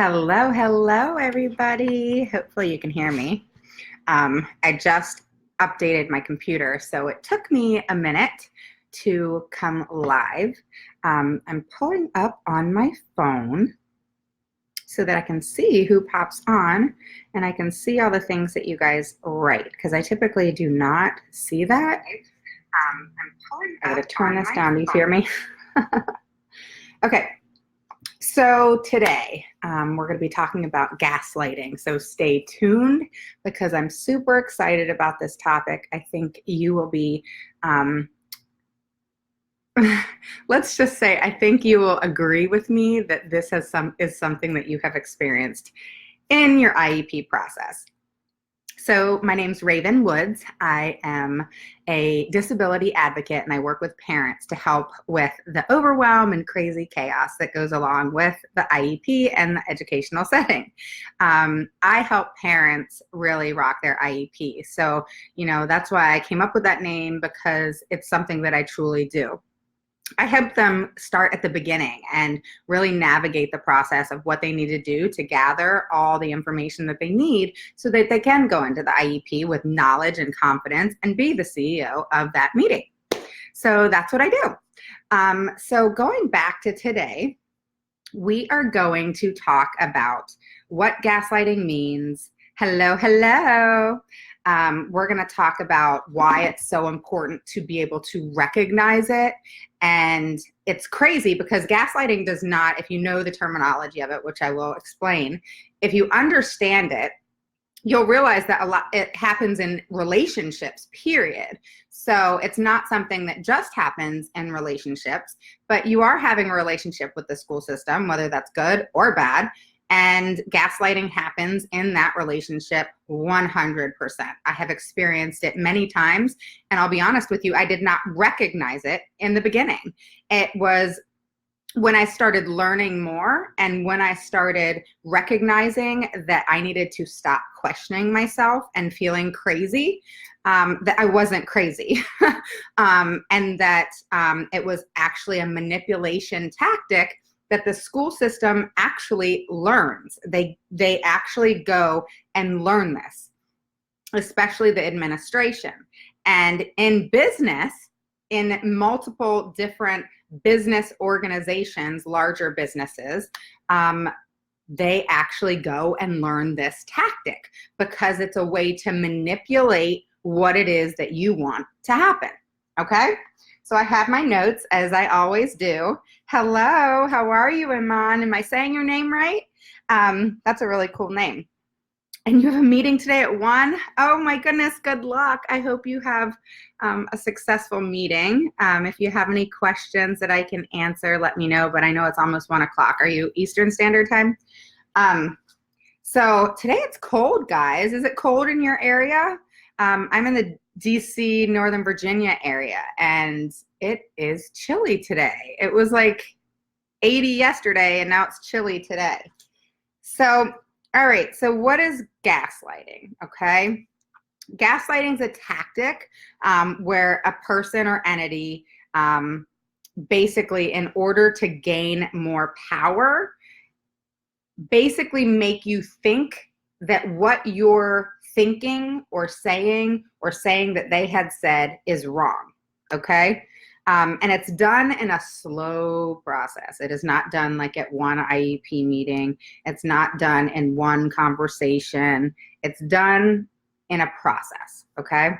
Hello, hello, everybody. Hopefully you can hear me. I just updated my computer, so it took me a minute to come live. I'm pulling up on my phone so that I can see who pops on and I can see all the things that you guys write, because I typically do not see that. I'm going to turn this down. Do you hear me? Okay. So today we're going to be talking about gaslighting. So stay tuned because I'm super excited about this topic. I think you will be, let's just say, I think you will agree with me that this is something that you have experienced in your IEP process. So my name's Raven Woods. I am a disability advocate and I work with parents to help with the overwhelm and crazy chaos that goes along with the IEP and the educational setting. I help parents really rock their IEP. So, that's why I came up with that name, because it's something that I truly do. I help them start at the beginning and really navigate the process of what they need to do to gather all the information that they need so that they can go into the IEP with knowledge and confidence and be the CEO of that meeting. So that's what I do. So going back to today, we are going to talk about what gaslighting means. Hello, hello. We're going to talk about why it's so important to be able to recognize it. And it's crazy because gaslighting does not, if you know the terminology of it, which I will explain, if you understand it, you'll realize that it happens in relationships, period. So it's not something that just happens in relationships, but you are having a relationship with the school system, whether that's good or bad. And gaslighting happens in that relationship 100%. I have experienced it many times. And I'll be honest with you, I did not recognize it in the beginning. It was when I started learning more and when I started recognizing that I needed to stop questioning myself and feeling crazy, that I wasn't crazy. And that it was actually a manipulation tactic that the school system actually learns. They actually go and learn this, especially the administration. And in business, in multiple different business organizations, larger businesses, they actually go and learn this tactic because it's a way to manipulate what it is that you want to happen, okay? So I have my notes, as I always do. Hello, how are you, Iman? Am I saying your name right? That's a really cool name. And you have a meeting today at 1? Oh my goodness, good luck. I hope you have a successful meeting. If you have any questions that I can answer, let me know, but I know it's almost 1 o'clock. Are you Eastern Standard Time? So today it's cold, guys. Is it cold in your area? I'm in the DC, Northern Virginia area, and it is chilly today. It was like 80 yesterday, and now it's chilly today. So, all right, so what is gaslighting, okay? Gaslighting is a tactic where a person or entity basically, in order to gain more power, basically make you think that what you're thinking or saying that they had said is wrong, okay? And it's done in a slow process. It is not done like at one IEP meeting. It's not done in one conversation. It's done in a process, okay?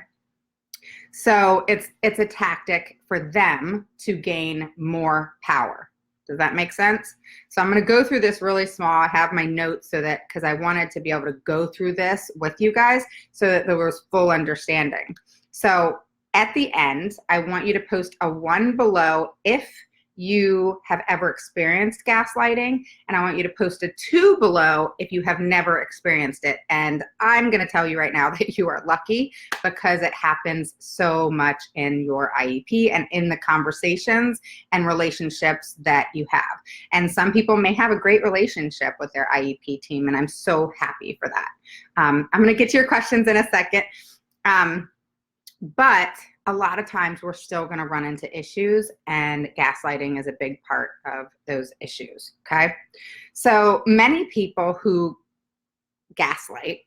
So it's a tactic for them to gain more power. Does that make sense? So I'm going to go through this really small. I have my notes so that, because I wanted to be able to go through this with you guys so that there was full understanding. So at the end, I want you to post a 1 below if you have ever experienced gaslighting, and I want you to post a 2 below if you have never experienced it. And I'm going to tell you right now that you are lucky because it happens so much in your IEP and in the conversations and relationships that you have. And some people may have a great relationship with their IEP team, and I'm so happy for that. I'm going to get to your questions in a second. But a lot of times we're still going to run into issues, and gaslighting is a big part of those issues. Okay. So many people who gaslight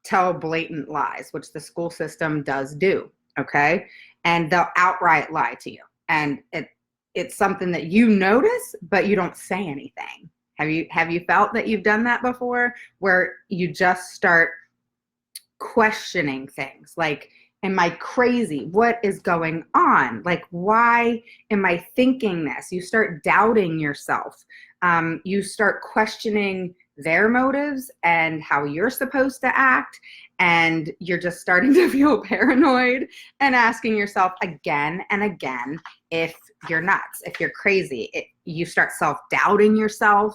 tell blatant lies, which the school system does do. Okay. And they'll outright lie to you. And it's something that you notice, but you don't say anything. Have you felt that you've done that before, where you just start questioning things like, am I crazy? What is going on? Like, why am I thinking this? You start doubting yourself. You start questioning their motives and how you're supposed to act. And you're just starting to feel paranoid and asking yourself again and again if you're nuts, if you're crazy. You start self-doubting yourself.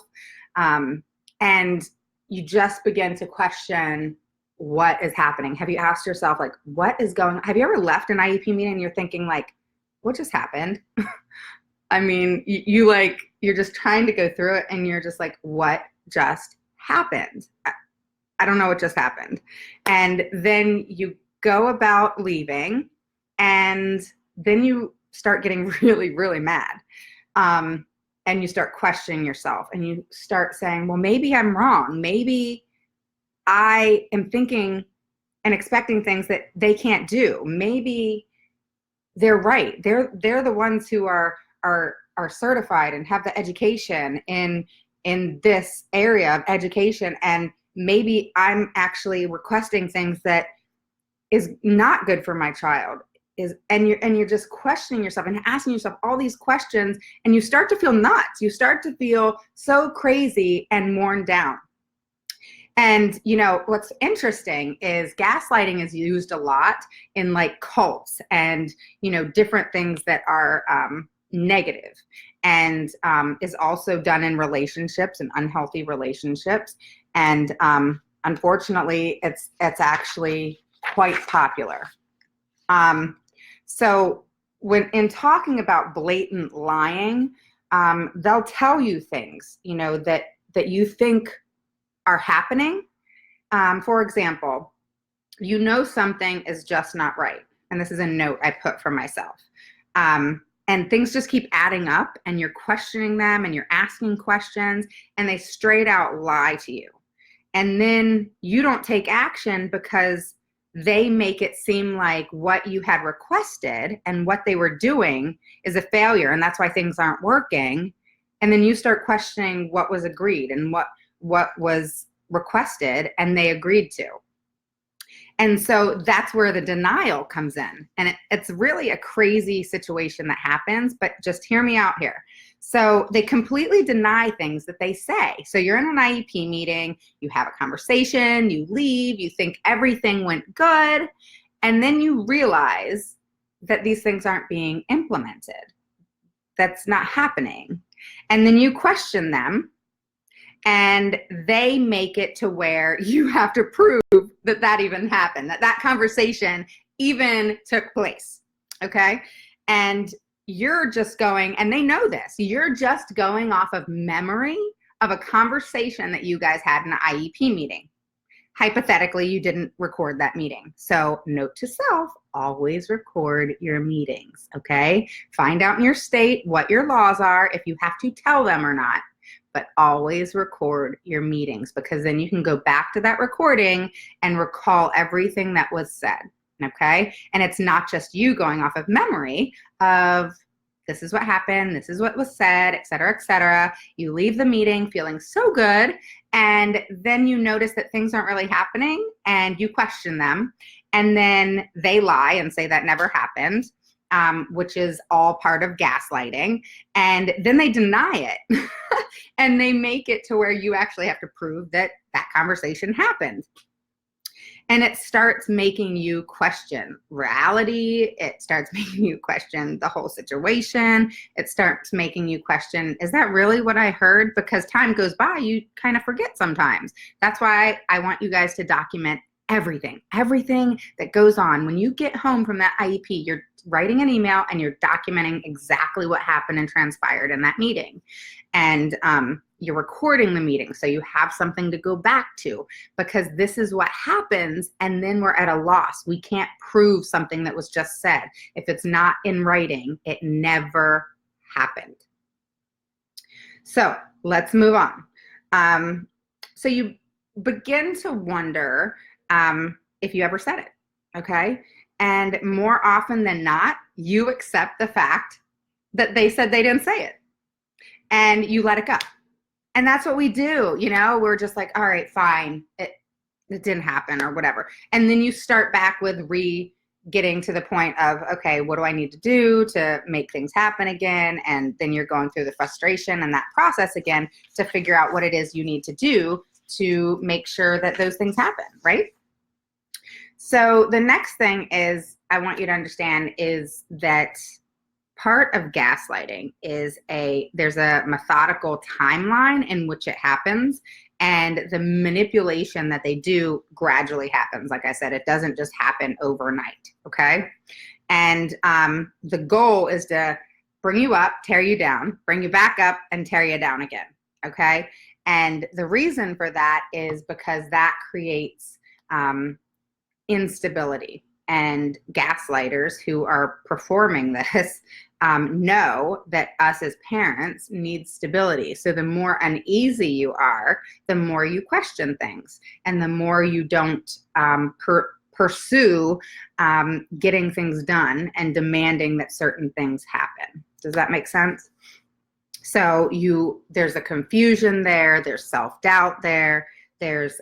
And you just begin to question what is happening. Have you asked yourself, like, what is going on? Have you ever left an IEP meeting and you're thinking, like, what just happened? I mean, you're just trying to go through it and you're just like, what just happened? I don't know what just happened. And then you go about leaving, and then you start getting really, really mad. And you start questioning yourself, and you start saying, well, maybe I'm wrong. Maybe I am thinking and expecting things that they can't do. Maybe they're right. They're the ones who are certified and have the education in this area of education, and maybe I'm actually requesting things that is not good for my child. And you're just questioning yourself and asking yourself all these questions, and you start to feel nuts. You start to feel so crazy and worn down. And, what's interesting is gaslighting is used a lot in like cults and, different things that are negative, and is also done in relationships and unhealthy relationships. And unfortunately, it's actually quite popular. So when in talking about blatant lying, they'll tell you things, that you think are happening. For example, something is just not right. And this is a note I put for myself. And things just keep adding up, and you're questioning them and you're asking questions, and they straight out lie to you. And then you don't take action because they make it seem like what you had requested and what they were doing is a failure, and that's why things aren't working. And then you start questioning what was agreed and what was requested and they agreed to. And so that's where the denial comes in. And it's really a crazy situation that happens, but just hear me out here. So they completely deny things that they say. So you're in an IEP meeting, you have a conversation, you leave, you think everything went good, and then you realize that these things aren't being implemented. That's not happening. And then you question them, and they make it to where you have to prove that even happened, that conversation even took place, okay? And you're just going, and they know this, you're just going off of memory of a conversation that you guys had in an IEP meeting. Hypothetically, you didn't record that meeting. So note to self, always record your meetings, okay? Find out in your state what your laws are, if you have to tell them or not. But always record your meetings, because then you can go back to that recording and recall everything that was said, okay? And it's not just you going off of memory of this is what happened, this is what was said, et cetera, et cetera. You leave the meeting feeling so good, and then you notice that things aren't really happening, and you question them, and then they lie and say that never happened. Which is all part of gaslighting. And then they deny it and they make it to where you actually have to prove that that conversation happened. And it starts making you question reality. It starts making you question the whole situation. It starts making you question, is that really what I heard? Because time goes by, you kind of forget sometimes. That's why I want you guys to document everything that goes on. When you get home from that IEP, you're writing an email and you're documenting exactly what happened and transpired in that meeting. And you're recording the meeting so you have something to go back to, because this is what happens, and then we're at a loss. We can't prove something that was just said. If it's not in writing, it never happened. So let's move on. So you begin to wonder if you ever said it, okay? And more often than not, you accept the fact that they said they didn't say it, and you let it go. And that's what we do, you know? We're just like, all right, fine, it didn't happen or whatever. And then you start back with getting to the point of, okay, what do I need to do to make things happen again? And then you're going through the frustration and that process again to figure out what it is you need to do to make sure that those things happen, right? So the next thing is I want you to understand is that part of gaslighting is there's a methodical timeline in which it happens, and the manipulation that they do gradually happens. Like I said, it doesn't just happen overnight, okay? And the goal is to bring you up, tear you down, bring you back up, and tear you down again, okay? And the reason for that is because that creates instability. And gaslighters who are performing this know that us as parents need stability. So the more uneasy you are, the more you question things, and the more you don't pursue getting things done and demanding that certain things happen. Does that make sense? So there's a confusion there, there's self-doubt there, there's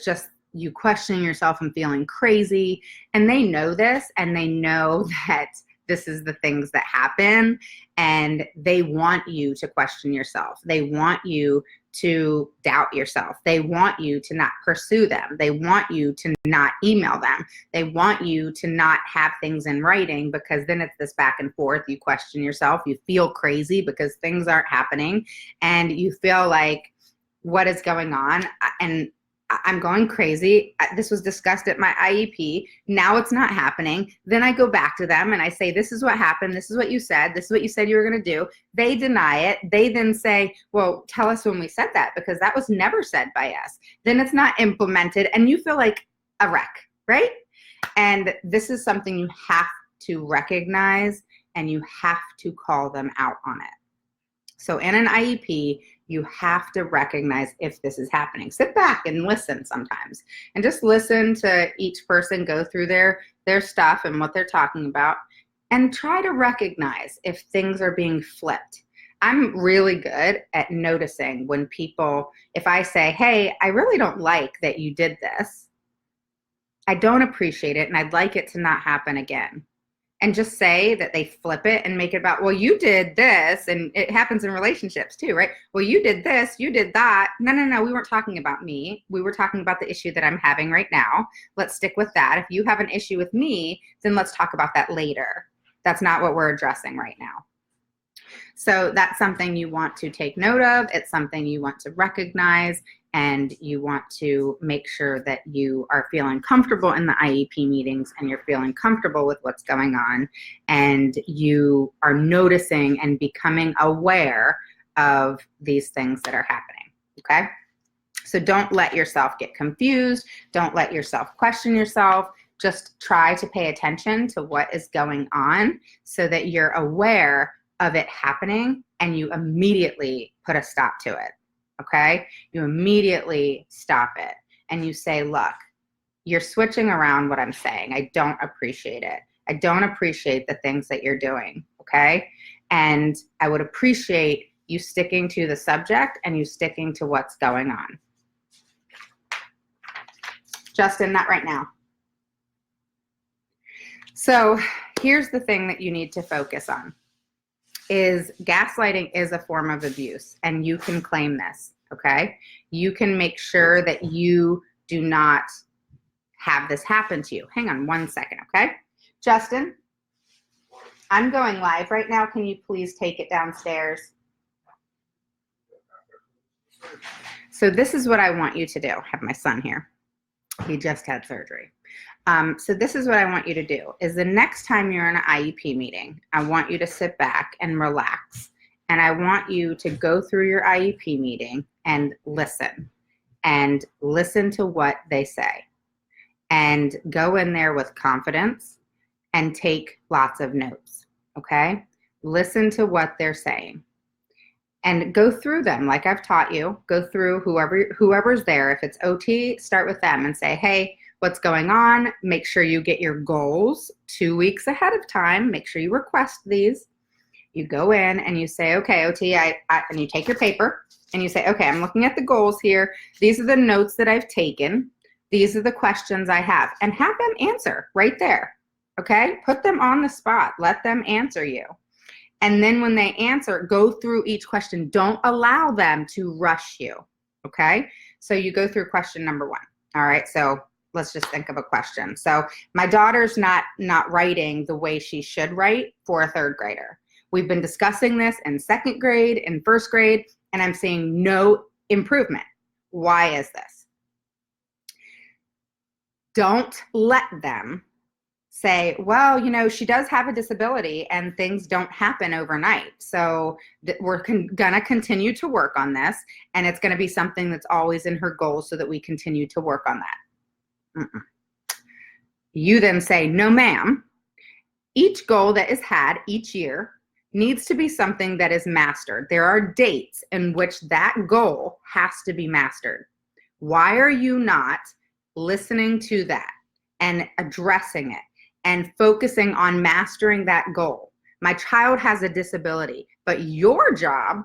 just you questioning yourself and feeling crazy, and they know this, and they know that this is the things that happen, and they want you to question yourself. They want you to doubt yourself. They want you to not pursue them. They want you to not email them. They want you to not have things in writing, because then it's this back and forth. You question yourself. You feel crazy because things aren't happening, and you feel like, what is going on? And I'm going crazy. This was discussed at my IEP. Now it's not happening. Then I go back to them and I say, this is what happened. This is what you said. This is what you said you were going to do. They deny it. They then say, well, tell us when we said that, because that was never said by us. Then it's not implemented, and you feel like a wreck, right? And this is something you have to recognize, and you have to call them out on it. So in an IEP, you have to recognize if this is happening. Sit back and listen sometimes, and just listen to each person go through their stuff and what they're talking about, and try to recognize if things are being flipped. I'm really good at noticing when people, if I say, hey, I really don't like that you did this. I don't appreciate it, and I'd like it to not happen again. And just say that they flip it and make it about, well, you did this, and it happens in relationships too, right? Well, you did this, you did that. No, we weren't talking about me. We were talking about the issue that I'm having right now. Let's stick with that. If you have an issue with me, then let's talk about that later. That's not what we're addressing right now. So that's something you want to take note of. It's something you want to recognize, and you want to make sure that you are feeling comfortable in the IEP meetings, and you're feeling comfortable with what's going on, and you are noticing and becoming aware of these things that are happening, okay? So don't let yourself get confused. Don't let yourself question yourself. Just try to pay attention to what is going on so that you're aware of it happening, and you immediately put a stop to it, okay? You immediately stop it, and you say, look, you're switching around what I'm saying. I don't appreciate it. I don't appreciate the things that you're doing, okay? And I would appreciate you sticking to the subject and you sticking to what's going on. Justin, not right now. So here's the thing that you need to focus on. Is gaslighting is a form of abuse, and you can claim this, okay? You can make sure that you do not have this happen to you. Hang on one second, okay? Justin, I'm going live right now. Can you please take it downstairs? So this is what I want you to do. I have my son here. He just had surgery. So this is what I want you to do, is the next time you're in an IEP meeting, I want you to sit back and relax And I want you to go through your IEP meeting and listen to what they say, and go in there with confidence and take lots of notes, okay? Listen to what they're saying and go through them like I've taught you. Go through whoever's there. If it's OT, start with them and say, hey, what's going on? Make sure you get your goals 2 weeks ahead of time. Make sure you request these. You go in and you say, okay, OT, and you take your paper and you say, okay, I'm looking at the goals here. These are the notes that I've taken. These are the questions I have, and have them answer right there, okay? Put them on the spot. Let them answer you. And then when they answer, go through each question. Don't allow them to rush you, okay? So you go through question number 1. All right, so let's just think of a question. So my daughter's not writing the way she should write for a 3rd grader. We've been discussing this in 2nd grade, in 1st grade, and I'm seeing no improvement. Why is this? Don't let them say, well, you know, she does have a disability and things don't happen overnight. So we're gonna continue to work on this, and it's gonna be something that's always in her goals so that we continue to work on that. You then say, no, ma'am, each goal that is had each year needs to be something that is mastered. There are dates in which that goal has to be mastered. Why are you not listening to that and addressing it and focusing on mastering that goal? My child has a disability, but your job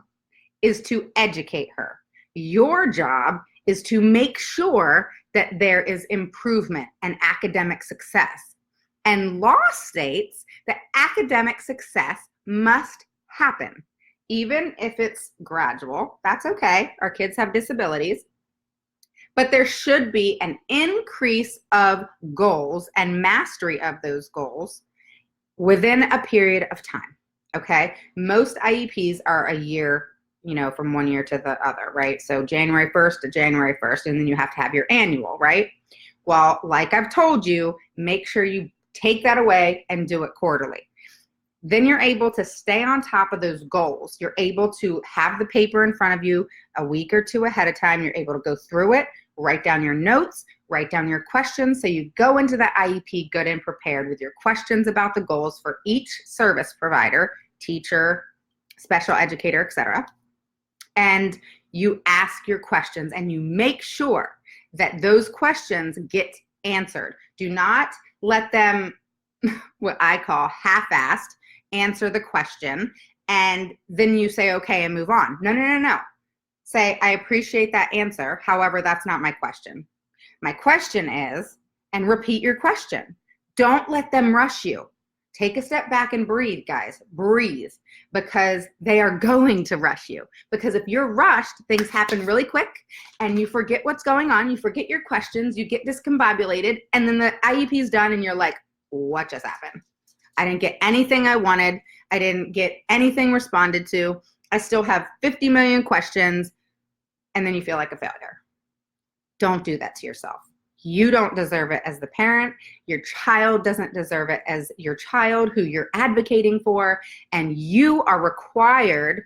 is to educate her. Your job is to make sure that there is improvement and academic success. And law states that academic success must happen, even if it's gradual. That's okay. Our kids have disabilities. But there should be an increase of goals and mastery of those goals within a period of time, okay? Most IEPs are a year, you know, from one year to the other, right? So January 1st to January 1st, and then you have to have your annual, right? Well, like I've told you, make sure you take that away and do it quarterly. Then you're able to stay on top of those goals. You're able to have the paper in front of you a week or 2 ahead of time. You're able to go through it, write down your notes, write down your questions. So you go into the IEP good and prepared with your questions about the goals for each service provider, teacher, special educator, etc. And you ask your questions and you make sure that those questions get answered. Do not let them, what I call half-assed, answer the question and then you say okay and move on. No. Say, I appreciate that answer. However, that's not my question. My question is, and repeat your question. Don't let them rush you. Take a step back and breathe, guys. Breathe, because they are going to rush you. Because if you're rushed, things happen really quick and you forget what's going on. You forget your questions. You get discombobulated, and then the IEP is done and you're like, what just happened? I didn't get anything I wanted. I didn't get anything responded to. I still have 50 million questions, and then you feel like a failure. Don't do that to yourself. You don't deserve it as the parent. Your child doesn't deserve it as your child who you're advocating for, and you are required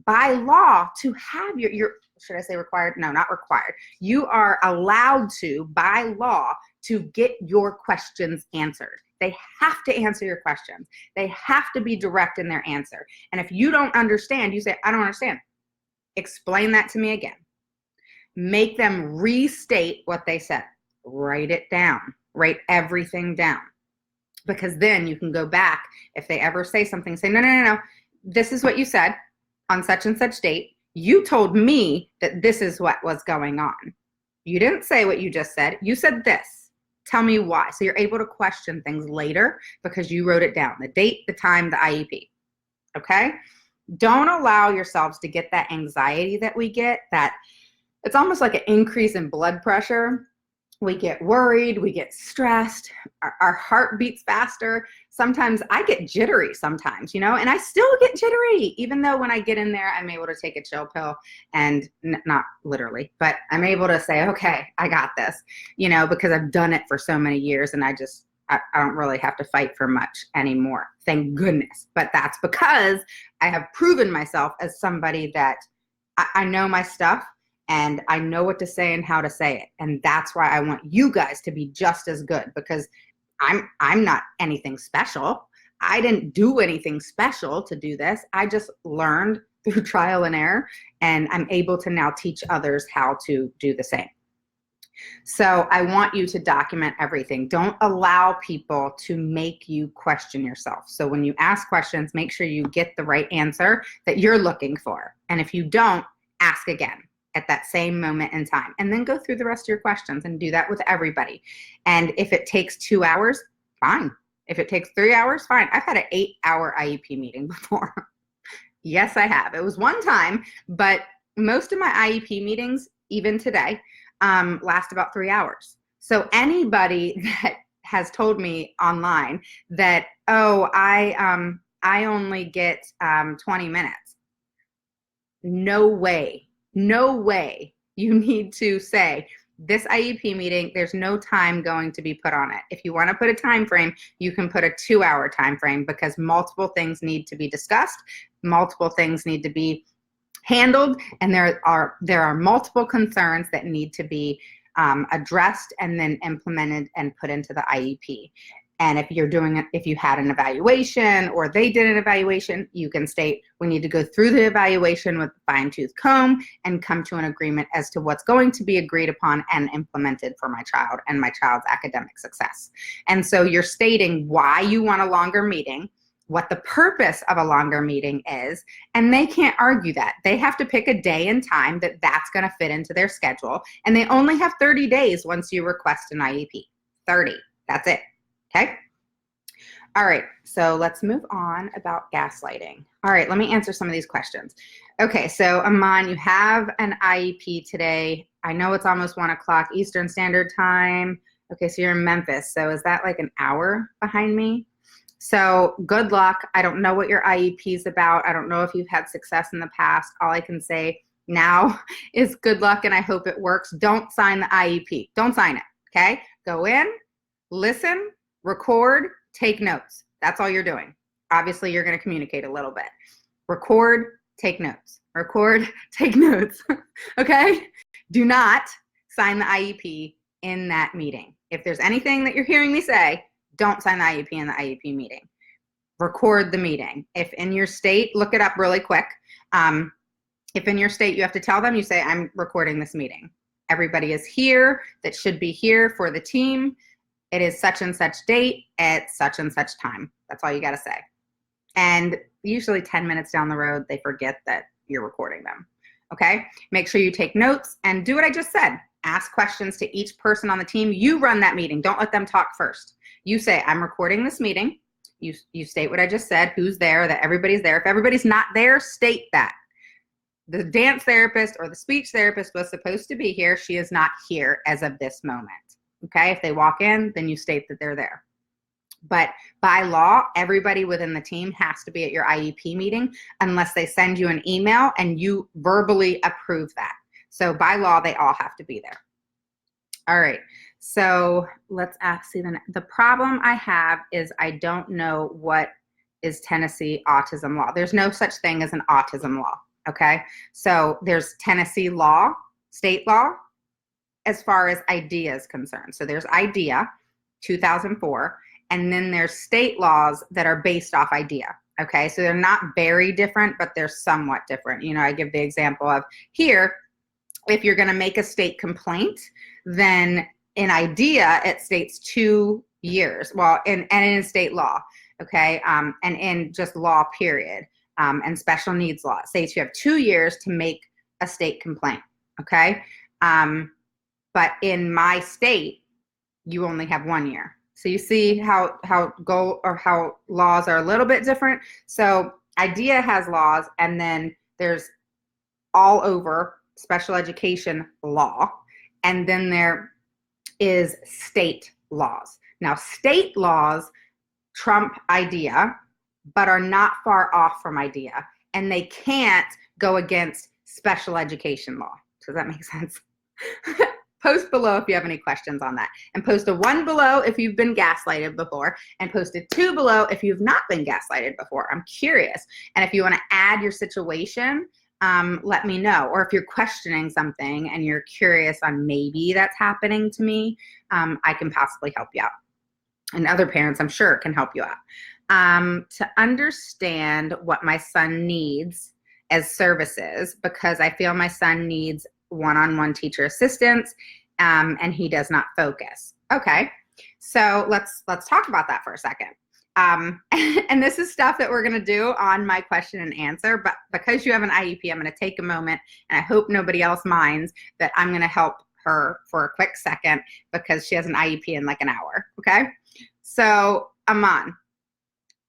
by law to have your should I say required? No, not required. You are allowed to, by law, to get your questions answered. They have to answer your questions. They have to be direct in their answer. And if you don't understand, you say, I don't understand. Explain that to me again. Make them restate what they said. Write it down. Write everything down. Because then you can go back. If they ever say something, say, no. This is what you said on such and such date. You told me that this is what was going on. You didn't say what you just said. You said this. Tell me why. So you're able to question things later because you wrote it down. The date, the time, the IEP. Okay? Don't allow yourselves to get that anxiety that we get, that it's almost like an increase in blood pressure. We get worried, we get stressed, our heart beats faster. Sometimes I get jittery sometimes, you know, and I still get jittery, even though when I get in there, I'm able to take a chill pill and not literally, but I'm able to say, okay, I got this, you know, because I've done it for so many years and I I don't really have to fight for much anymore. Thank goodness. But that's because I have proven myself as somebody that I know my stuff and I know what to say and how to say it. And that's why I want you guys to be just as good, because I'm not anything special. I didn't do anything special to do this. I just learned through trial and error, and I'm able to now teach others how to do the same. So I want you to document everything. Don't allow people to make you question yourself. So when you ask questions, make sure you get the right answer that you're looking for. And if you don't, ask again at that same moment in time, and then go through the rest of your questions and do that with everybody. And if it takes 2 hours, fine. If it takes 3 hours, fine. I've had an 8-hour IEP meeting before. Yes, I have. It was one time, but most of my IEP meetings, even today, last about 3 hours. So anybody that has told me online that, oh, I only get 20 minutes. No way. No way. You need to say, this IEP meeting, there's no time going to be put on it. If you want to put a time frame, you can put a 2-hour time frame, because multiple things need to be discussed, multiple things need to be handled, and there are multiple concerns that need to be addressed and then implemented and put into the IEP. And if you're doing it, if you had an evaluation or they did an evaluation, you can state, we need to go through the evaluation with a fine-tooth comb and come to an agreement as to what's going to be agreed upon and implemented for my child and my child's academic success. And so you're stating why you want a longer meeting, what the purpose of a longer meeting is, and they can't argue that. They have to pick a day and time that's going to fit into their schedule, and they only have 30 days once you request an IEP. 30, that's it. Okay. All right. So let's move on about gaslighting. All right. Let me answer some of these questions. Okay. So Aman, you have an IEP today. I know it's almost 1 o'clock Eastern Standard Time. Okay. So you're in Memphis. So is that like an hour behind me? So good luck. I don't know what your IEP is about. I don't know if you've had success in the past. All I can say now is good luck, and I hope it works. Don't sign the IEP. Don't sign it. Okay. Go in, listen, record, take notes. That's all you're doing. Obviously, you're going to communicate a little bit. Record, take notes. Record, take notes. Okay? Do not sign the IEP in that meeting. If there's anything that you're hearing me say, don't sign the IEP in the IEP meeting. Record the meeting. If in your state, look it up really quick. If in your state you have to tell them, you say, I'm recording this meeting. Everybody is here that should be here for the team. It is such and such date at such and such time. That's all you got to say. And usually 10 minutes down the road, they forget that you're recording them. Okay? Make sure you take notes and do what I just said. Ask questions to each person on the team. You run that meeting. Don't let them talk first. You say, I'm recording this meeting. You state what I just said, who's there, that everybody's there. If everybody's not there, state that. The dance therapist or the speech therapist was supposed to be here. She is not here as of this moment. Okay, if they walk in, then you state that they're there. But by law, everybody within the team has to be at your IEP meeting unless they send you an email and you verbally approve that. So by law, they all have to be there. All right, so let's see. The problem I have is I don't know what is Tennessee autism law. There's no such thing as an autism law, okay? So there's Tennessee law, state law, as far as IDEA is concerned. So there's IDEA 2004, and then there's state laws that are based off IDEA. Okay, so they're not very different, but they're somewhat different. You know, I give the example of here, if you're going to make a state complaint, then in IDEA it states 2 years. Well, and in state law, okay, and in just law period, and special needs law, it states you have 2 years to make a state complaint. Okay. But in my state, you only have 1 year. So you see how laws are a little bit different. So IDEA has laws, and then there's all over special education law, and then there is state laws. Now, state laws trump IDEA, but are not far off from IDEA, and they can't go against special education law. Does that make sense? post below if you have any questions on that. And post a 1 below if you've been gaslighted before, and post a 2 below if you've not been gaslighted before. I'm curious. And if you want to add your situation, let me know. Or if you're questioning something and you're curious on maybe that's happening to me, I can possibly help you out. And other parents, I'm sure, can help you out. To understand what my son needs as services, because I feel my son needs one-on-one teacher assistance, and he does not focus. Okay, so let's talk about that for a second. And this is stuff that we're going to do on my question and answer, but because you have an IEP, I'm going to take a moment, and I hope nobody else minds that I'm going to help her for a quick second because she has an IEP in like an hour. Okay, so Aman,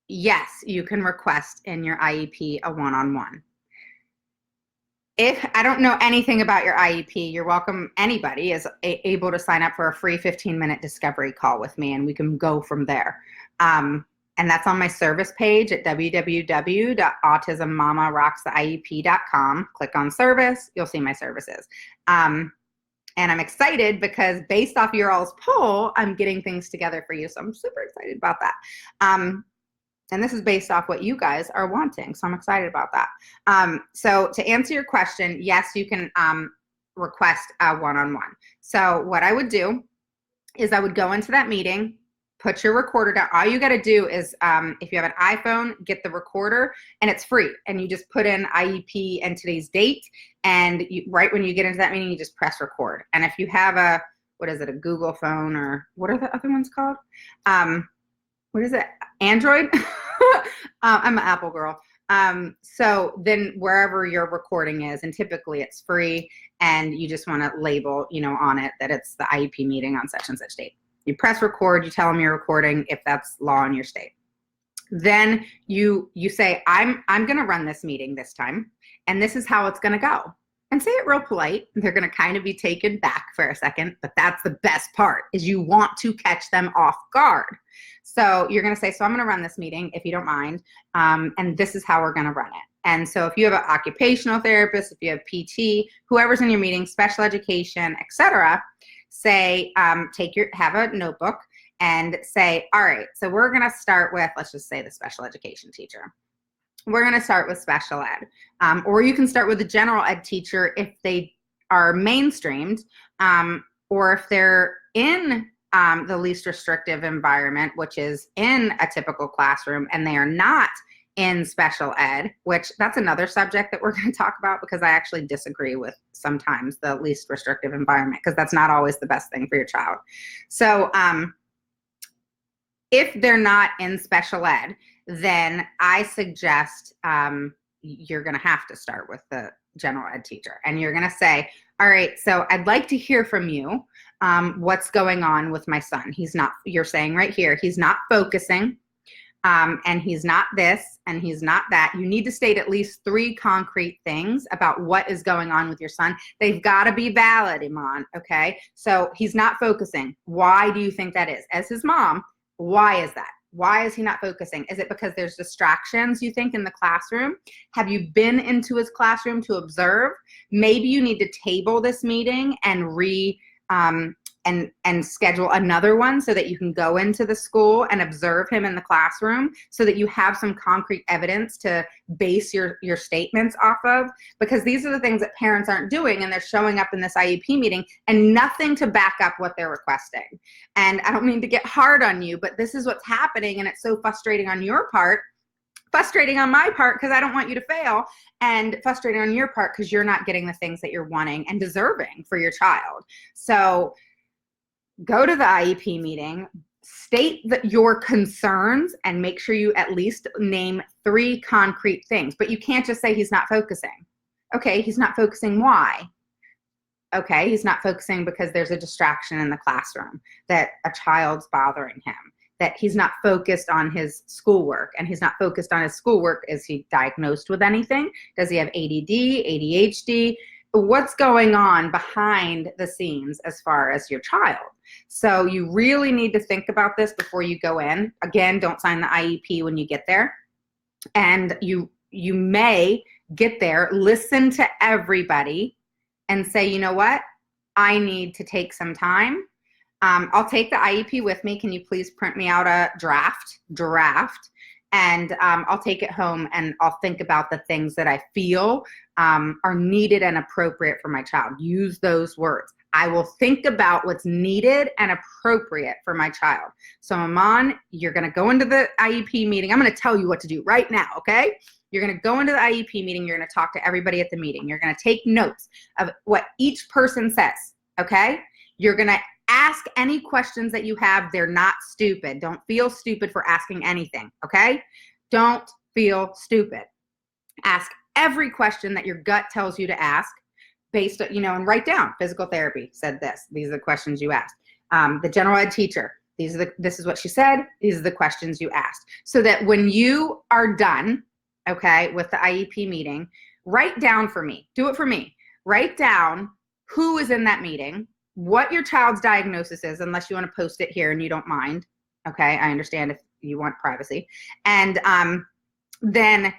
yes, you can request in your IEP a one-on-one. If I don't know anything about your IEP, you're welcome. Anybody is able to sign up for a free 15-minute discovery call with me, and we can go from there. And that's on my service page at www.autismmamarockstheiep.com. Click on service, you'll see my services. And I'm excited because based off your all's poll, I'm getting things together for you. So I'm super excited about that. And this is based off what you guys are wanting. So I'm excited about that. So to answer your question, yes, you can request a one-on-one. So what I would do is I would go into that meeting, put your recorder down. All you got to do is, if you have an iPhone, get the recorder, and it's free. And you just put in IEP and today's date. And right when you get into that meeting, you just press record. And if you have a, what is it, a Google phone, or what are the other ones called? What is it? Android? I'm an Apple girl. So then wherever your recording is, and typically it's free, and you just want to label, on it that it's the IEP meeting on such and such date. You press record, you tell them you're recording if that's law in your state. Then you say, I'm going to run this meeting this time, and this is how it's going to go. And say it real polite. They're going to kind of be taken back for a second, but that's the best part, is you want to catch them off guard. So you're going to say, so I'm going to run this meeting, if you don't mind, and this is how we're going to run it. And so if you have an occupational therapist, if you have PT, whoever's in your meeting, special education, etc., say, have a notebook and say, all right, so we're going to start with, let's just say the special education teacher. We're going to start with special ed, or you can start with a general ed teacher if they are mainstreamed, or if they're in the least restrictive environment, which is in a typical classroom, and they are not in special ed, which that's another subject that we're going to talk about, because I actually disagree with sometimes the least restrictive environment, because that's not always the best thing for your child. So if they're not in special ed, then I suggest you're going to have to start with the general ed teacher, and you're going to say, all right, so I'd like to hear from you. What's going on with my son? You're saying right here, he's not focusing, and he's not this, and he's not that. You need to state at least 3 concrete things about what is going on with your son. They've got to be valid, Iman, okay? So he's not focusing. Why do you think that is? As his mom, why is that? Why is he not focusing? Is it because there's distractions, you think, in the classroom? Have you been into his classroom to observe? Maybe you need to table this meeting and and schedule another one so that you can go into the school and observe him in the classroom, so that you have some concrete evidence to base your statements off of, because these are the things that parents aren't doing, and they're showing up in this IEP meeting and nothing to back up what they're requesting. And I don't mean to get hard on you, but this is what's happening, and it's so frustrating on your part, frustrating on my part because I don't want you to fail, and frustrating on your part because you're not getting the things that you're wanting and deserving for your child. So go to the IEP meeting, state your concerns, and make sure you at least name 3 concrete things. But you can't just say he's not focusing. Okay, he's not focusing. Why? Okay, he's not focusing because there's a distraction in the classroom, that a child's bothering him, that he's not focused on his schoolwork. And he's not focused on his schoolwork. Is he diagnosed with anything? Does he have ADD, ADHD? What's going on behind the scenes as far as your child? So you really need to think about this before you go in. Again, don't sign the IEP when you get there. And you may get there, listen to everybody, and say, you know what? I need to take some time. I'll take the IEP with me. Can you please print me out a draft? And I'll take it home and I'll think about the things that I feel are needed and appropriate for my child. Use those words. I will think about what's needed and appropriate for my child. So Aman, you're going to go into the IEP meeting. I'm going to tell you what to do right now, okay? You're going to go into the IEP meeting. You're going to talk to everybody at the meeting. You're going to take notes of what each person says, okay? You're going to ask any questions that you have. They're not stupid. Don't feel stupid for asking anything, okay? Don't feel stupid. Ask every question that your gut tells you to ask based on, and write down. Physical therapy said this. These are the questions you asked. The general ed teacher, this is what she said. These are the questions you asked. So that when you are done, okay, with the IEP meeting, write down for me. Do it for me. Write down who is in that meeting, what your child's diagnosis is, unless you want to post it here and you don't mind. Okay, I understand if you want privacy. And then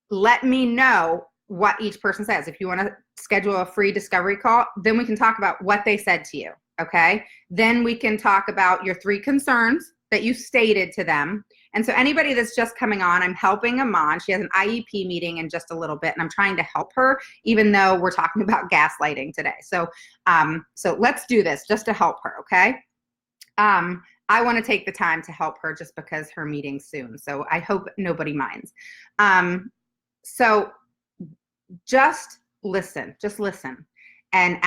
let me know what each person says. If you want to schedule a free discovery call, then we can talk about what they said to you, okay? Then we can talk about your 3 concerns that you stated to them. And so anybody that's just coming on, I'm helping Aman. She has an IEP meeting in just a little bit, and I'm trying to help her, even though we're talking about gaslighting today. So let's do this just to help her, okay? I want to take the time to help her just because her meeting's soon. So I hope nobody minds. So just listen and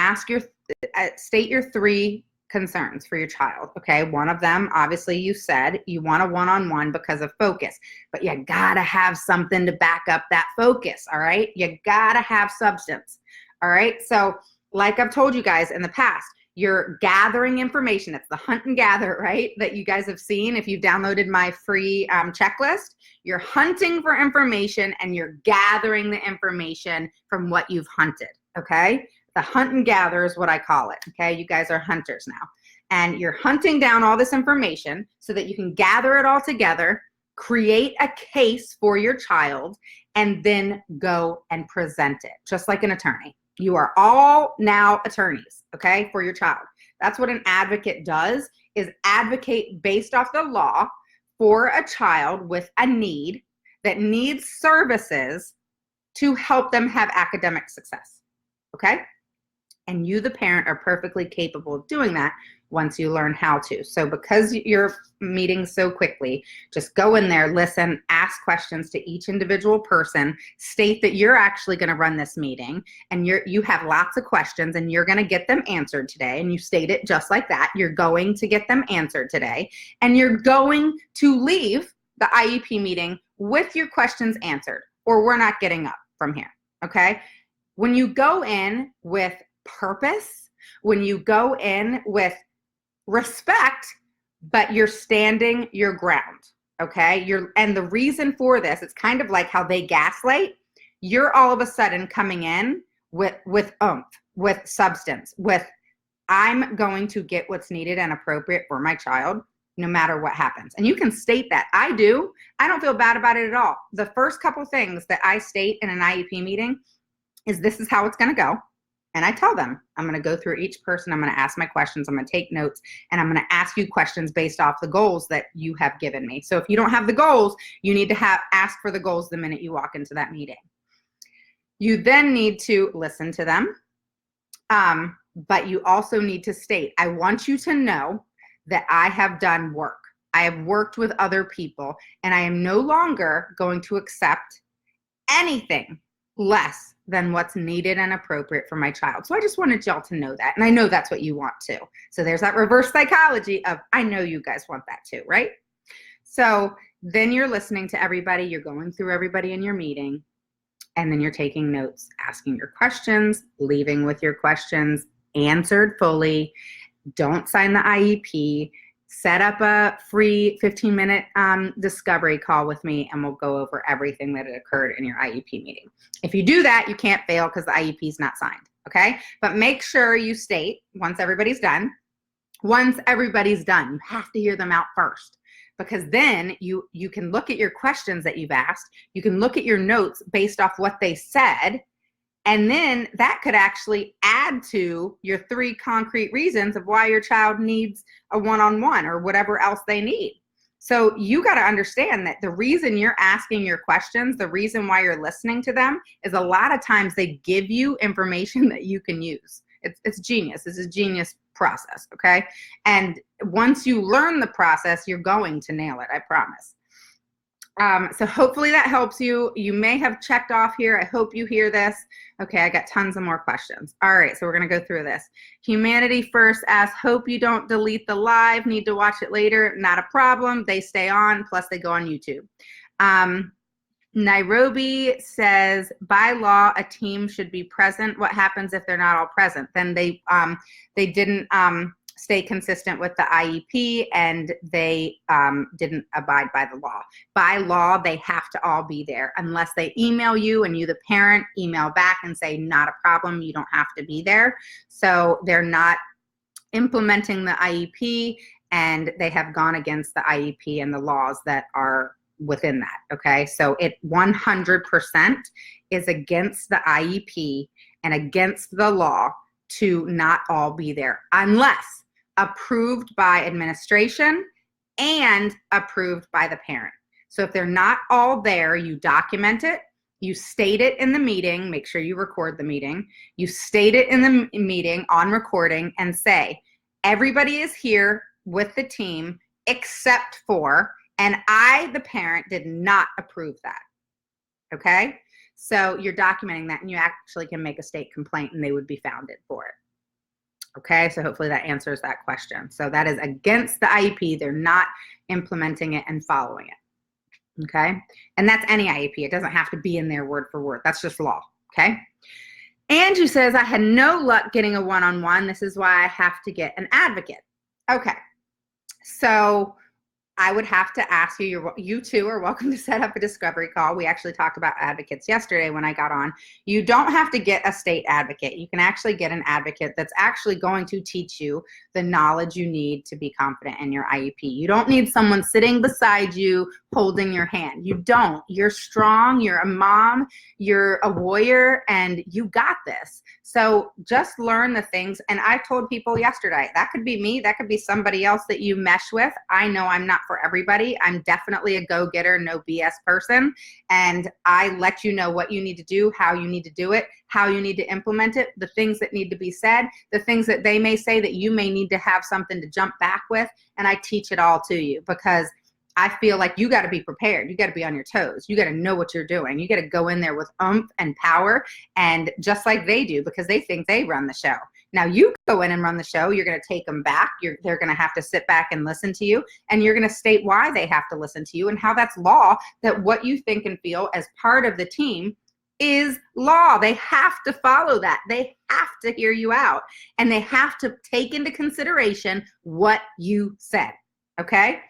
state your 3 concerns for your child. Okay. One of them, obviously you said you want a one-on-one because of focus, but you gotta have something to back up that focus. All right. You gotta have substance. All right. So like I've told you guys in the past, you're gathering information. It's the hunt and gather, right? That you guys have seen. If you've downloaded my free checklist, you're hunting for information and you're gathering the information from what you've hunted, okay? The hunt and gather is what I call it, okay? You guys are hunters now. And you're hunting down all this information so that you can gather it all together, create a case for your child, and then go and present it, just like an attorney. You are all now attorneys, okay, for your child. That's what an advocate does, is advocate based off the law for a child with a need that needs services to help them have academic success, okay? And you, the parent, are perfectly capable of doing that once you learn how to. So because you're meeting so quickly, just go in there, listen, ask questions to each individual person, state that you're actually going to run this meeting and you have lots of questions and you're going to get them answered today. And you state it just like that. You're going to get them answered today and you're going to leave the IEP meeting with your questions answered, or we're not getting up from here, okay? When you go in with purpose, when you go in with respect, but you're standing your ground, okay? And the reason for this, it's kind of like how they gaslight. You're all of a sudden coming in with oomph, with substance, with I'm going to get what's needed and appropriate for my child no matter what happens. And you can state that. I don't feel bad about it at all. The first couple things that I state in an IEP meeting is this is how it's going to go. And I tell them, I'm going to go through each person. I'm going to ask my questions. I'm going to take notes and I'm going to ask you questions based off the goals that you have given me. So if you don't have the goals, you need to ask for the goals the minute you walk into that meeting. You then need to listen to them. But you also need to state, I want you to know that I have done work. I have worked with other people and I am no longer going to accept anything less than what's needed and appropriate for my child. So I just wanted y'all to know that. And I know that's what you want too. So there's that reverse psychology of, I know you guys want that too, right? So then you're listening to everybody, you're going through everybody in your meeting, and then you're taking notes, asking your questions, leaving with your questions answered fully. Don't sign the IEP. Set up a free 15-minute discovery call with me and we'll go over everything that had occurred in your IEP meeting. If you do that, you can't fail because the IEP is not signed, okay? But make sure you state once everybody's done, you have to hear them out first, because then you can look at your questions that you've asked, you can look at your notes based off what they said, And then that could actually add to your 3 concrete reasons of why your child needs a one-on-one or whatever else they need. So you got to understand that the reason you're asking your questions, the reason why you're listening to them, is a lot of times they give you information that you can use. It's genius. It's a genius process, okay? And once you learn the process, you're going to nail it, I promise. So hopefully that helps you. You may have checked off here. I hope you hear this. Okay, I got tons of more questions. All right, so we're going to go through this. Humanity First asks, hope you don't delete the live. Need to watch it later. Not a problem. They stay on, plus they go on YouTube. Nairobi says, by law, a team should be present. What happens if they're not all present? Then they didn't stay consistent with the IEP, and they didn't abide by the law. By law, they have to all be there unless they email you and you, the parent, email back and say, not a problem, you don't have to be there. So they're not implementing the IEP, and they have gone against the IEP and the laws that are within that, okay? So it 100% is against the IEP and against the law to not all be there unless approved by administration and approved by the parent. So if they're not all there, you document it, you state it in the meeting, make sure you record the meeting, you state it in the meeting on recording and say, everybody is here with the team except for, and I, the parent, did not approve that, okay? So you're documenting that, and you actually can make a state complaint and they would be founded for it. Okay, so hopefully that answers that question. So that is against the IEP. They're not implementing it and following it. Okay, and that's any IEP. It doesn't have to be in there word for word. That's just law. Okay. Angie says, I had no luck getting a one-on-one. This is why I have to get an advocate. Okay, so I would have to ask you, you too are welcome to set up a discovery call. We actually talked about advocates yesterday when I got on. You don't have to get a state advocate. You can actually get an advocate that's actually going to teach you the knowledge you need to be confident in your IEP. You don't need someone sitting beside you holding your hand. You don't. You're strong. You're a mom. You're a warrior, and you got this. So just learn the things. And I told people yesterday, that could be me. That could be somebody else that you mesh with. I know I'm not for everybody. I'm definitely a go-getter, no BS person. And I let you know what you need to do, how you need to do it, how you need to implement it, the things that need to be said, the things that they may say that you may need to have something to jump back with. And I teach it all to you because I feel like you got to be prepared. You got to be on your toes. You got to know what you're doing. You got to go in there with oomph and power, and just like they do, because they think they run the show. Now you go in and run the show. You're going to take them back. They're going to have to sit back and listen to you, and you're going to state why they have to listen to you and how that's law, that what you think and feel as part of the team is law. They have to follow that. They have to hear you out, and they have to take into consideration what you said, okay?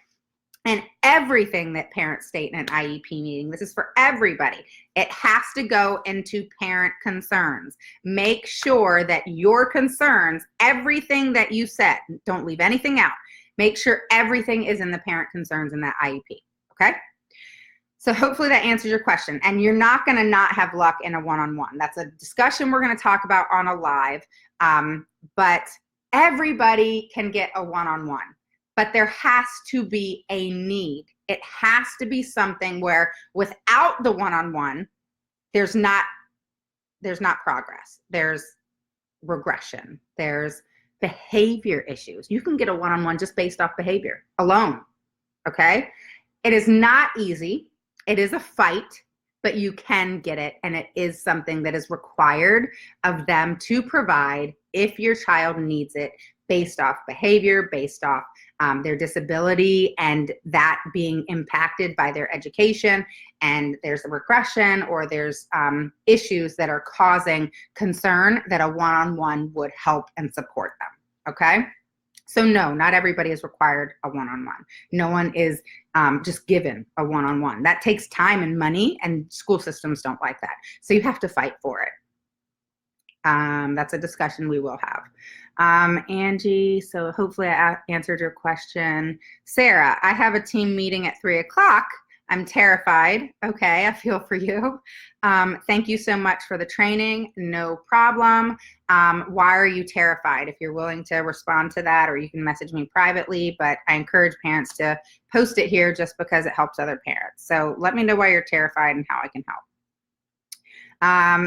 And everything that parents state in an IEP meeting, this is for everybody, it has to go into parent concerns. Make sure that your concerns, everything that you said, don't leave anything out. Make sure everything is in the parent concerns in that IEP, okay? So hopefully that answers your question. And you're not gonna not have luck in a one-on-one. That's a discussion we're gonna talk about on a live, but everybody can get a one-on-one. But there has to be a need. It has to be something where without the one-on-one, there's not progress. There's regression. There's behavior issues. You can get a one-on-one just based off behavior alone, okay? It is not easy. It is a fight, but you can get it, and it is something that is required of them to provide if your child needs it, based off behavior, based off their disability, and that being impacted by their education, and there's a regression or there's issues that are causing concern, that a one-on-one would help and support them, okay? So no, not everybody is required a one-on-one. No one is just given a one-on-one. That takes time and money, and school systems don't like that. So you have to fight for it. That's a discussion we will have. Angie, so hopefully I answered your question. Sarah, I have a team meeting at 3 o'clock. I'm terrified. Okay, I feel for you. Thank you so much for the training. No problem. Why are you terrified? If you're willing to respond to that, or you can message me privately, but I encourage parents to post it here just because it helps other parents. So let me know why you're terrified and how I can help.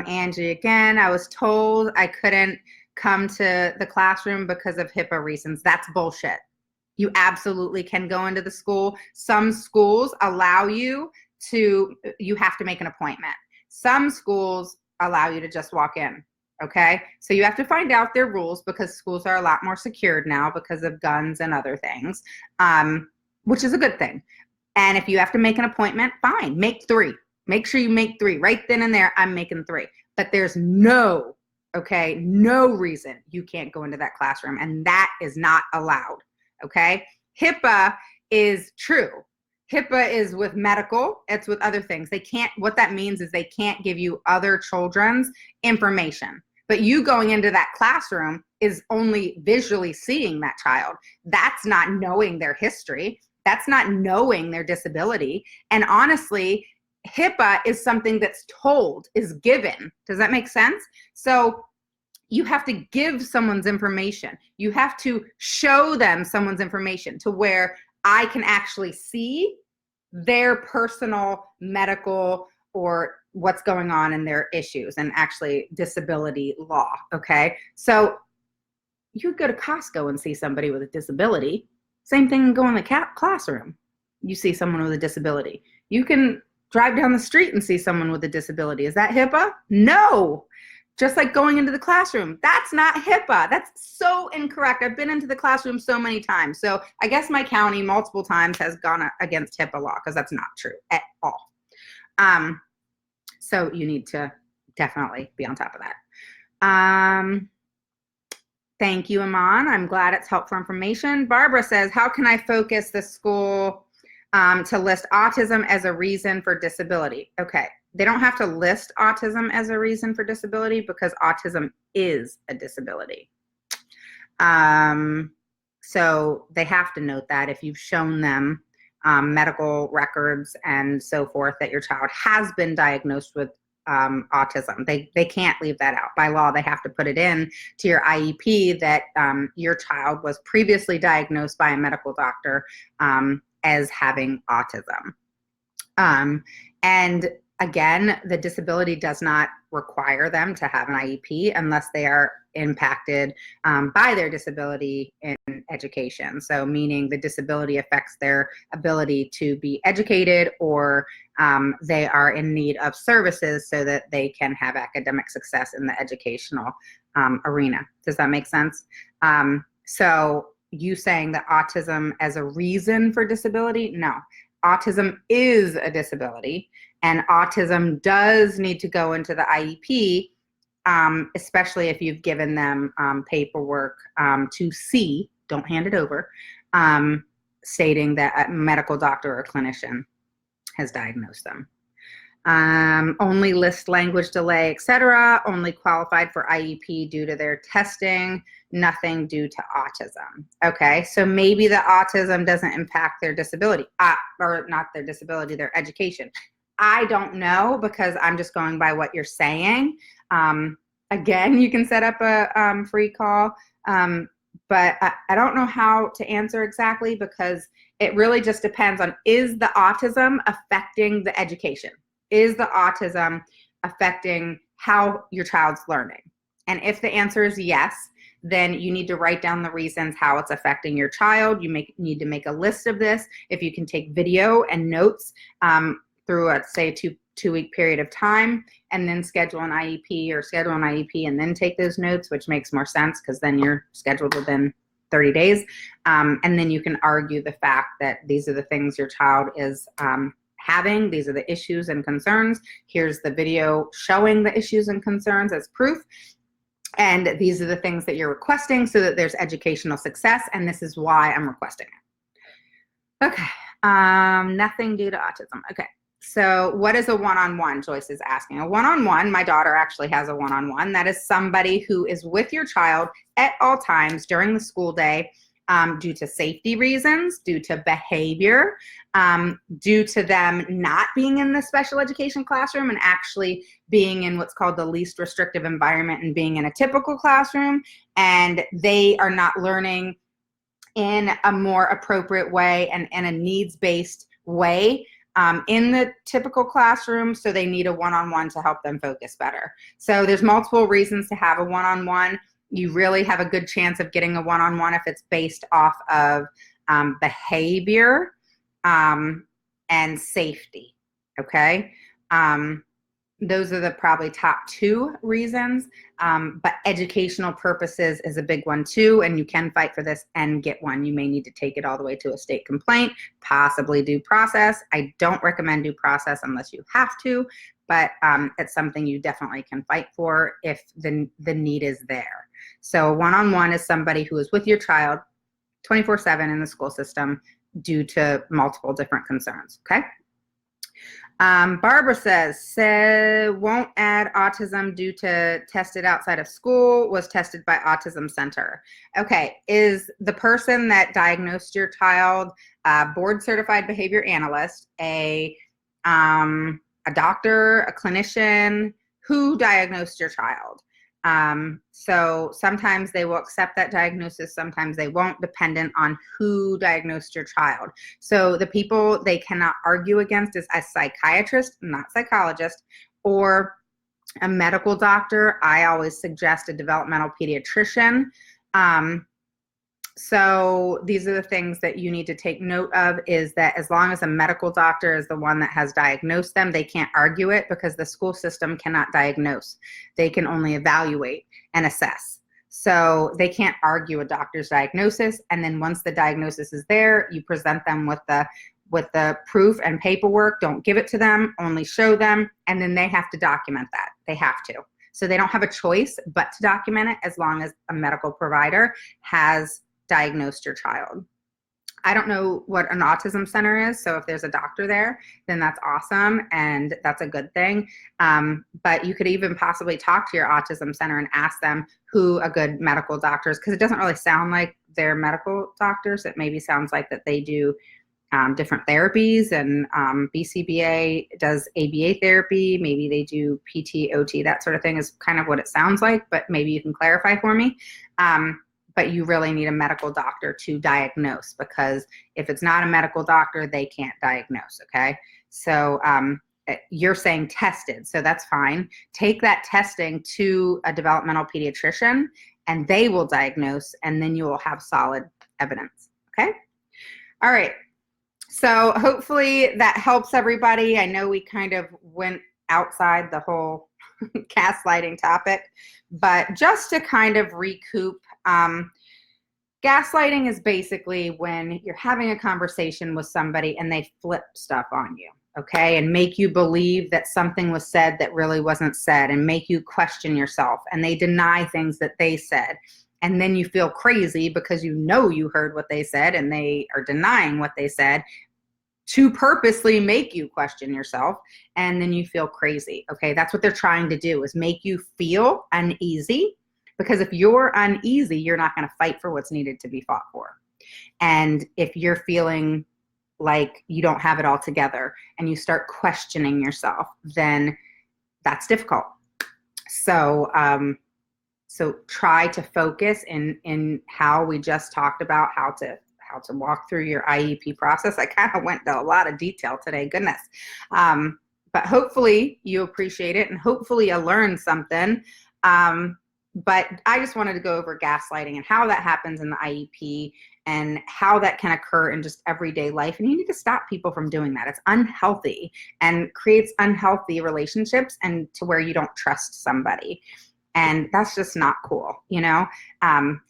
Angie, again, I was told I couldn't come to the classroom because of HIPAA reasons. That's bullshit. You absolutely can go into the school. Some schools allow you to, you have to make an appointment. Some schools allow you to just walk in, okay? So you have to find out their rules, because schools are a lot more secured now because of guns and other things, which is a good thing. And if you have to make an appointment, fine, make 3. Make sure you make 3. Right then and there, I'm making 3. But there's no reason you can't go into that classroom, and that is not allowed. Okay, HIPAA is true. HIPAA is with medical, it's with other things. They can't, what that means is they can't give you other children's information. But you going into that classroom is only visually seeing that child. That's not knowing their history. That's not knowing their disability. And honestly, HIPAA is something that's told, is given. Does that make sense? So you have to give someone's information. You have to show them someone's information to where I can actually see their personal medical or what's going on in their issues, and actually disability law, okay? So you go to Costco and see somebody with a disability. Same thing, go in the classroom. You see someone with a disability. You can drive down the street and see someone with a disability. Is that HIPAA? No. Just like going into the classroom. That's not HIPAA. That's so incorrect. I've been into the classroom so many times. So I guess my county multiple times has gone against HIPAA law, because that's not true at all. So you need to definitely be on top of that. Thank you, Iman. I'm glad it's helpful information. Barbara says, how can I focus the school to list autism as a reason for disability? Okay. They don't have to list autism as a reason for disability, because autism is a disability. So they have to note that if you've shown them medical records and so forth that your child has been diagnosed with autism, they can't leave that out. By law, they have to put it in to your IEP that your child was previously diagnosed by a medical doctor as having autism. And again, the disability does not require them to have an IEP unless they are impacted by their disability in education. So meaning the disability affects their ability to be educated, or they are in need of services so that they can have academic success in the educational arena. Does that make sense? So you saying that autism as a reason for disability? No. Autism is a disability, and autism does need to go into the IEP, especially if you've given them paperwork to see, don't hand it over, stating that a medical doctor or clinician has diagnosed them. Only list language delay, etc. Only qualified for IEP due to their testing, nothing due to autism. Okay, so maybe the autism doesn't impact their disability, or not their disability, their education. I don't know, because I'm just going by what you're saying. Again, you can set up a free call, but I don't know how to answer exactly, because it really just depends on, is the autism affecting the education? Is the autism affecting how your child's learning? And if the answer is yes, then you need to write down the reasons how it's affecting your child. You need to make a list of this. If you can take video and notes through a, say, two-week period of time, and then schedule an IEP, or schedule an IEP and then take those notes, which makes more sense, because then you're scheduled within 30 days. And then you can argue the fact that these are the things your child is having. These are the issues and concerns. Here's the video showing the issues and concerns as proof. And these are the things that you're requesting so that there's educational success. And this is why I'm requesting it. Okay. Nothing due to autism. Okay. So what is a one-on-one? Joyce is asking. A one-on-one, my daughter actually has a one-on-one. That is somebody who is with your child at all times during the school day due to safety reasons, due to behavior, due to them not being in the special education classroom and actually being in what's called the least restrictive environment and being in a typical classroom, and they are not learning in a more appropriate way and in a needs-based way in the typical classroom, so they need a one-on-one to help them focus better. So there's multiple reasons to have a one-on-one. You really have a good chance of getting a one-on-one if it's based off of behavior and safety, okay? Those are the probably top two reasons, but educational purposes is a big one too, and you can fight for this and get one. You may need to take it all the way to a state complaint, possibly due process. I don't recommend due process unless you have to, but it's something you definitely can fight for if the need is there. So one-on-one is somebody who is with your child 24/7 in the school system due to multiple different concerns, okay? Barbara says, won't add autism due to tested outside of school, was tested by Autism Center. Okay, is the person that diagnosed your child a board certified behavior analyst, a doctor, a clinician? Who diagnosed your child? So sometimes they will accept that diagnosis, sometimes they won't, dependent on who diagnosed your child. So the people they cannot argue against is a psychiatrist, not psychologist, or a medical doctor. I always suggest a developmental pediatrician. So these are the things that you need to take note of, is that as long as a medical doctor is the one that has diagnosed them, they can't argue it because the school system cannot diagnose. They can only evaluate and assess. So they can't argue a doctor's diagnosis. And then once the diagnosis is there, you present them with the proof and paperwork. Don't give it to them, only show them, and then they have to document that. They have to. So they don't have a choice but to document it as long as a medical provider has diagnosed your child. I don't know what an autism center is, so if there's a doctor there, then that's awesome and that's a good thing. But you could even possibly talk to your autism center and ask them who a good medical doctor is, because it doesn't really sound like they're medical doctors. It maybe sounds like that they do different therapies, and BCBA does ABA therapy. Maybe they do PT, OT, that sort of thing is kind of what it sounds like, but maybe you can clarify for me. But you really need a medical doctor to diagnose, because if it's not a medical doctor, they can't diagnose, okay? So you're saying tested, so that's fine. Take that testing to a developmental pediatrician and they will diagnose, and then you will have solid evidence, okay? All right, so hopefully that helps everybody. I know we kind of went outside the whole gaslighting topic, but just to kind of recoup, gaslighting is basically when you're having a conversation with somebody and they flip stuff on you, okay, and make you believe that something was said that really wasn't said, and make you question yourself, and they deny things that they said, and then you feel crazy because you know you heard what they said and they are denying what they said to purposely make you question yourself, and then you feel crazy, okay? That's what they're trying to do, is make you feel uneasy, because if you're uneasy, you're not going to fight for what's needed to be fought for. And if you're feeling like you don't have it all together and you start questioning yourself, then that's difficult. So so try to focus in how we just talked about, how to walk through your IEP process. I kind of went into a lot of detail today, goodness. But hopefully you appreciate it, and hopefully you learned something. But I just wanted to go over gaslighting and how that happens in the IEP and how that can occur in just everyday life. And you need to stop people from doing that. It's unhealthy and creates unhealthy relationships, and to where you don't trust somebody. And that's just not cool, you know?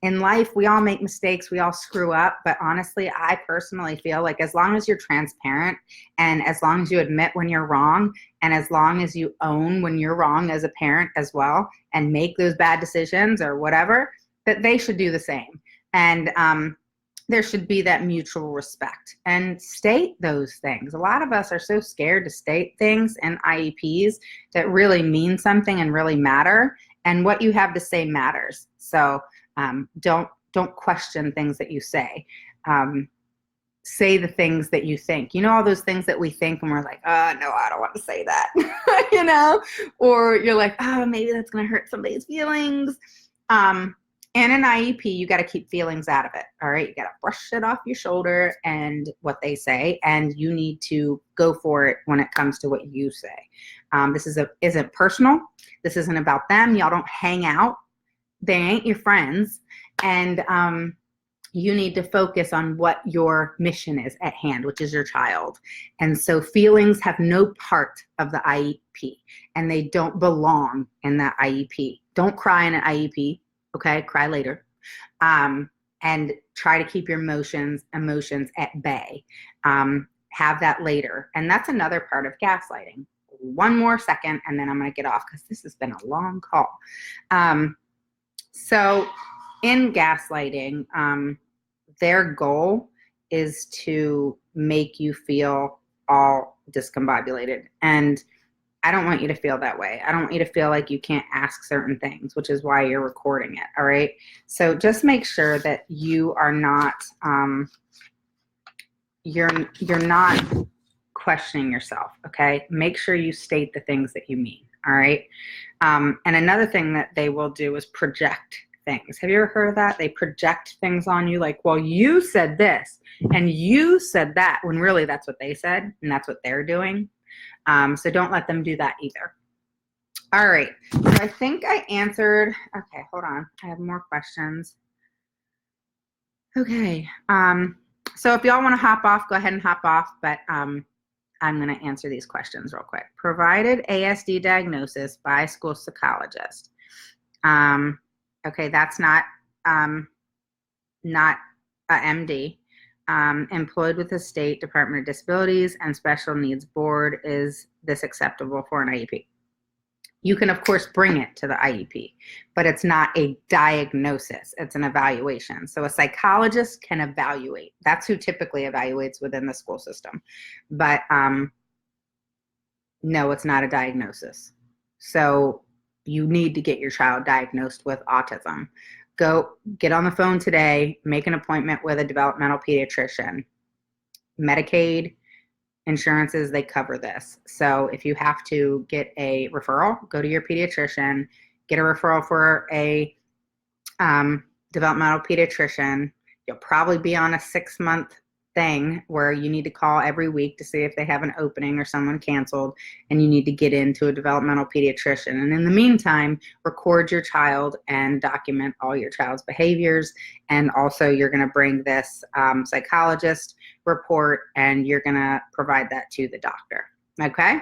In life, we all make mistakes, we all screw up, but honestly, I personally feel like as long as you're transparent, and as long as you admit when you're wrong, and as long as you own when you're wrong as a parent as well, and make those bad decisions or whatever, that they should do the same. And there should be that mutual respect, and state those things. A lot of us are so scared to state things in IEPs that really mean something and really matter. And what you have to say matters. So don't don't question things that you say. Say the things that you think. You know, all those things that we think and we're like, oh, no, I don't want to say that, you know? Or you're like, oh, maybe that's going to hurt somebody's feelings. And in IEP, you got to keep feelings out of it, all right? You got to brush it off your shoulder and what they say, and you need to go for it when it comes to what you say. This isn't personal. This isn't about them. Y'all don't hang out. They ain't your friends. And you need to focus on what your mission is at hand, which is your child. And so feelings have no part of the IEP, and they don't belong in that IEP. Don't cry in an IEP, okay? Cry later. And try to keep your emotions at bay. Have that later. And that's another part of gaslighting. One more second, and then I'm going to get off because this has been a long call. So in gaslighting, their goal is to make you feel all discombobulated. And I don't want you to feel that way. I don't want you to feel like you can't ask certain things, which is why you're recording it, all right? So just make sure that you are not, you're not questioning yourself, okay? Make sure you state the things that you mean, all right? And another thing that they will do is project things. Have you ever heard of that? They project things on you like, well, you said this and you said that, when really that's what they said and that's what they're doing. So don't let them do that either. All right. So I think I answered. Okay, hold on. I have more questions. Okay. So if y'all want to hop off, go ahead and hop off. But I'm going to answer these questions real quick. Provided ASD diagnosis by a school psychologist. Okay, that's not a MD. Employed with the State Department of Disabilities and Special Needs Board. Is this acceptable for an IEP? You can, of course, bring it to the IEP, but it's not a diagnosis. It's an evaluation. So a psychologist can evaluate. That's who typically evaluates within the school system. But no, it's not a diagnosis. So you need to get your child diagnosed with autism. Go get on the phone today, make an appointment with a developmental pediatrician. Medicaid, insurances, they cover this. So if you have to get a referral, go to your pediatrician, get a referral for a developmental pediatrician. You'll probably be on a 6-month thing where you need to call every week to see if they have an opening or someone canceled, and you need to get into a developmental pediatrician. And in the meantime, record your child and document all your child's behaviors. And also you're going to bring this psychologist report and you're going to provide that to the doctor. Okay,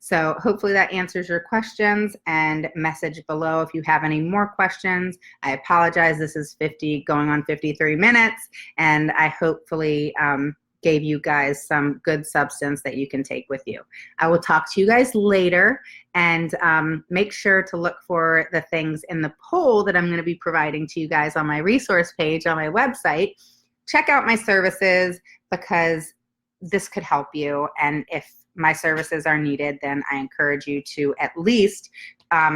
so hopefully that answers your questions, and message below if you have any more questions. I apologize, this is going on 53 minutes, and I hopefully gave you guys some good substance that you can take with you. I will talk to you guys later, and make sure to look for the things in the poll that I'm going to be providing to you guys on my resource page on my website. Check out my services because this could help you, and if my services are needed, then I encourage you to at least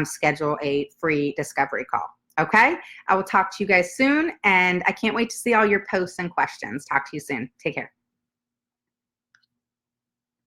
schedule a free discovery call. Okay? I will talk to you guys soon, and I can't wait to see all your posts and questions. Talk to you soon. Take care.